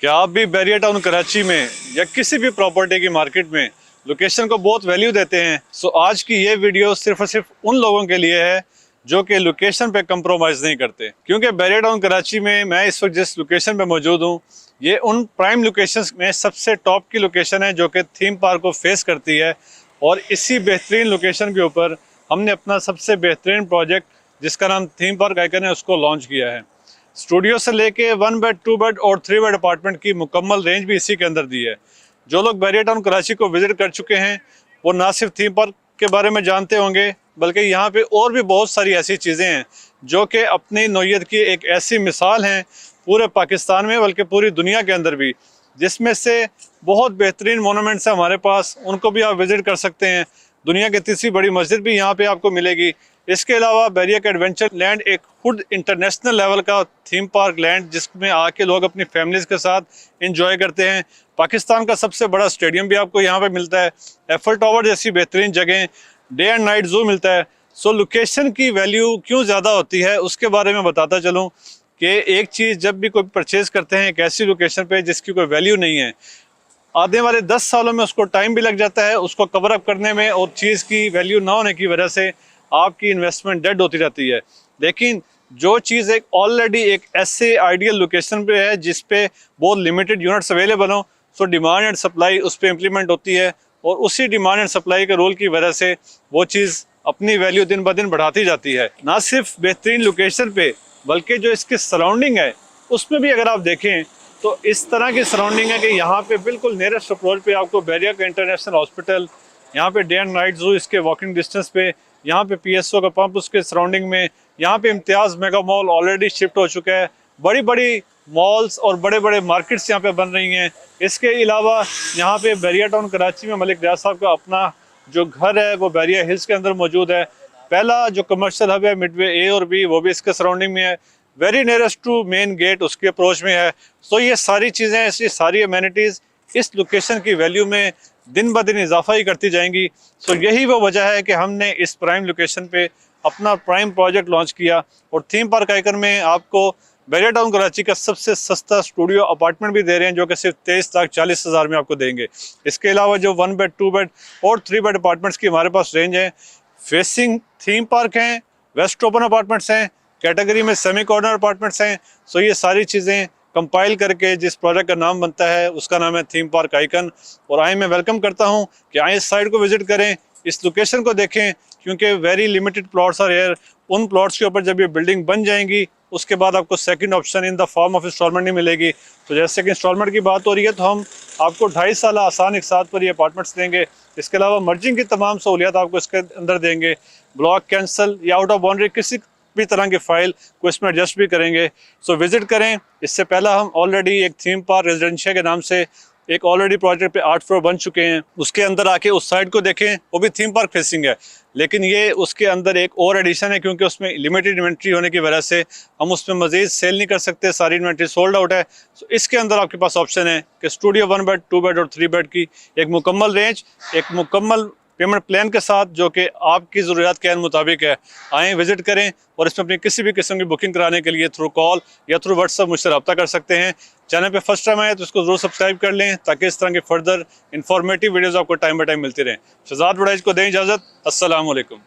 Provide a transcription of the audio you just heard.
क्या आप भी बैरिया टाउन कराची में या किसी भी प्रॉपर्टी की मार्केट में लोकेशन को बहुत वैल्यू देते हैं? सो आज की ये वीडियो सिर्फ और सिर्फ उन लोगों के लिए है जो कि लोकेशन पे कंप्रोमाइज़ नहीं करते। क्योंकि बैरिया टाउन कराची में मैं इस वक्त जिस लोकेशन पे मौजूद हूँ, ये उन प्राइम लोकेशंस में सबसे टॉप की लोकेशन है जो कि थीम पार्क को फेस करती है। और इसी बेहतरीन लोकेशन के ऊपर हमने अपना सबसे बेहतरीन प्रोजेक्ट, जिसका नाम थीम पार्क आइकन है, उसको लॉन्च किया है। स्टूडियो से लेके 1 बेड, 2 बेड और 3 बेड अपार्टमेंट की मुकम्मल रेंज भी इसी के अंदर दी है। जो लोग बैरिया टाउन कराची को विजिट कर चुके हैं वो ना सिर्फ थीम पार्क के बारे में जानते होंगे, बल्कि यहाँ पे और भी बहुत सारी ऐसी चीज़ें हैं जो कि अपनी नौयत की एक ऐसी मिसाल हैं पूरे पाकिस्तान में, बल्कि पूरी दुनिया के अंदर भी, जिसमें से बहुत बेहतरीन मोनूमेंट्स हैं हमारे पास, उनको भी आप विज़िट कर सकते हैं। दुनिया की तीसरी बड़ी मस्जिद भी यहाँ पे आपको मिलेगी। इसके अलावा बैरिया का एडवेंचर लैंड एक खुद इंटरनेशनल लेवल का थीम पार्क लैंड, जिसमें आके लोग अपनी फैमिलीज के साथ इंजॉय करते हैं। पाकिस्तान का सबसे बड़ा स्टेडियम भी आपको यहाँ पे मिलता है, एफल टावर जैसी बेहतरीन जगह, डे एंड नाइट जू मिलता है। सो लोकेशन की वैल्यू क्यों ज़्यादा होती है उसके बारे में बताता चलूँ कि एक चीज़ जब भी कोई परचेज़ करते हैं एक ऐसी लोकेशन पे जिसकी कोई वैल्यू नहीं है, आने वाले 10 सालों में उसको टाइम भी लग जाता है उसको कवर अप करने में, और चीज़ की वैल्यू ना होने की वजह से आपकी इन्वेस्टमेंट डेड होती रहती है। लेकिन जो चीज़ एक ऑलरेडी एक ऐसे आइडियल लोकेशन पे है जिस पे बहुत लिमिटेड यूनिट्स अवेलेबल हों, सो डिमांड एंड सप्लाई उस पर इम्प्लीमेंट होती है, और उसी डिमांड एंड सप्लाई के रोल की वजह से वो चीज़ अपनी वैल्यू दिन ब दिन बढ़ाती जाती है। ना सिर्फ बेहतरीन लोकेशन पे, बल्कि जो इसकी सराउंडिंग है उसमें भी अगर आप देखें तो इस तरह की सराउंडिंग है कि यहाँ पे बिल्कुल नियरेस्ट अप्रोच पे आपको बैरिया का इंटरनेशनल हॉस्पिटल, यहाँ पे डे एंड नाइट जू इसके वॉकिंग डिस्टेंस पे, यहाँ पे पीएसओ का पंप उसके सराउंडिंग में, यहाँ पे इम्तियाज़ मेगा मॉल ऑलरेडी शिफ्ट हो चुका है, बड़ी बड़ी मॉल्स और बड़े बड़े मार्केट्स यहाँ पे बन रही हैं। इसके अलावा यहाँ पे बैरिया टाउन कराची में मलिक रियाज साहब का अपना जो घर है वो बैरिया हिल्स के अंदर मौजूद है। पहला जो कमर्शियल हब है मिडवे ए और बी, वो भी इसके सराउंडिंग में है। Very nearest to main gate उसके अप्रोच में है। तो ये सारी चीज़ें, ये सारी अमेनिटीज़ इस लोकेशन की वैल्यू में दिन ब दिन इजाफा ही करती जाएंगी। सो यही वो वजह है कि हमने इस प्राइम लोकेशन पे अपना प्राइम प्रोजेक्ट लॉन्च किया, और थीम पार्क आइकन में आपको बैरिया टाउन कराची का सबसे सस्ता स्टूडियो अपार्टमेंट भी दे रहे हैं जो कि सिर्फ 23,40,000 में आपको देंगे। इसके अलावा जो 1 बेड, 2 बेड और 3 बेड अपार्टमेंट्स की हमारे पास रेंज है, फेसिंग थीम पार्क हैं, वेस्ट ओपन अपार्टमेंट्स हैं, कैटेगरी में सेमी कॉर्नर अपार्टमेंट्स हैं। सो ये सारी चीज़ें कंपाइल करके जिस प्रोजेक्ट का नाम बनता है उसका नाम है थीम पार्क आइकन। और आए मैं वेलकम करता हूं कि आए इस साइट को विजिट करें, इस लोकेशन को देखें, क्योंकि very limited plots are here. उन प्लॉट्स के ऊपर जब ये बिल्डिंग बन जाएंगी उसके बाद आपको second option in the form of instalment नहीं मिलेगी। तो जैसे कि इंस्टॉलमेंट की बात हो रही है तो हम आपको 2.5 साल आसान एक साथ पर ये अपार्टमेंट्स देंगे। इसके अलावा मर्जिंग की तमाम सहूलियात आपको इसके अंदर देंगे। ब्लॉक कैंसिल या आउट ऑफ बाउंड्री किसी भी तरह की फाइल को इसमें एडजस्ट भी करेंगे। सो विजिट करें। इससे पहला हम ऑलरेडी एक थीम पार्क रेजिडेंशियल के नाम से एक ऑलरेडी प्रोजेक्ट पे 8 फ्लोर बन चुके हैं, उसके अंदर आके उस साइड को देखें, वो भी थीम पार्क फेसिंग है, लेकिन ये उसके अंदर एक और एडिशन है क्योंकि उसमें लिमिटेड इन्वेंट्री होने की वजह से हम उसमें मजीद सेल नहीं कर सकते, सारी इन्वेंट्री सोल्ड आउट है। सो इसके अंदर आपके पास ऑप्शन है कि स्टूडियो 1 बेड, 2 बेड और 3 बेड की एक मुकम्मल रेंज, एक मुकम्मल पेमेंट प्लान के साथ जो कि आपकी ज़रूरियात के मुताबिक है। आएँ, विजिट करें, और इसमें अपनी किसी भी किस्म की बुकिंग कराने के लिए थ्रू कॉल या थ्रू व्हाट्सएप मुझसे रब्ता कर सकते हैं। चैनल पे फर्स्ट टाइम आए तो इसको ज़रूर सब्सक्राइब कर लें ताकि इस तरह की फर्दर इंफॉर्मेटिव वीडियोज़ आपको टाइम बाय टाइम मिलती रहें। शहजाद वड़ैच को दें इजाज़त। अस्सलाम वालेकुम।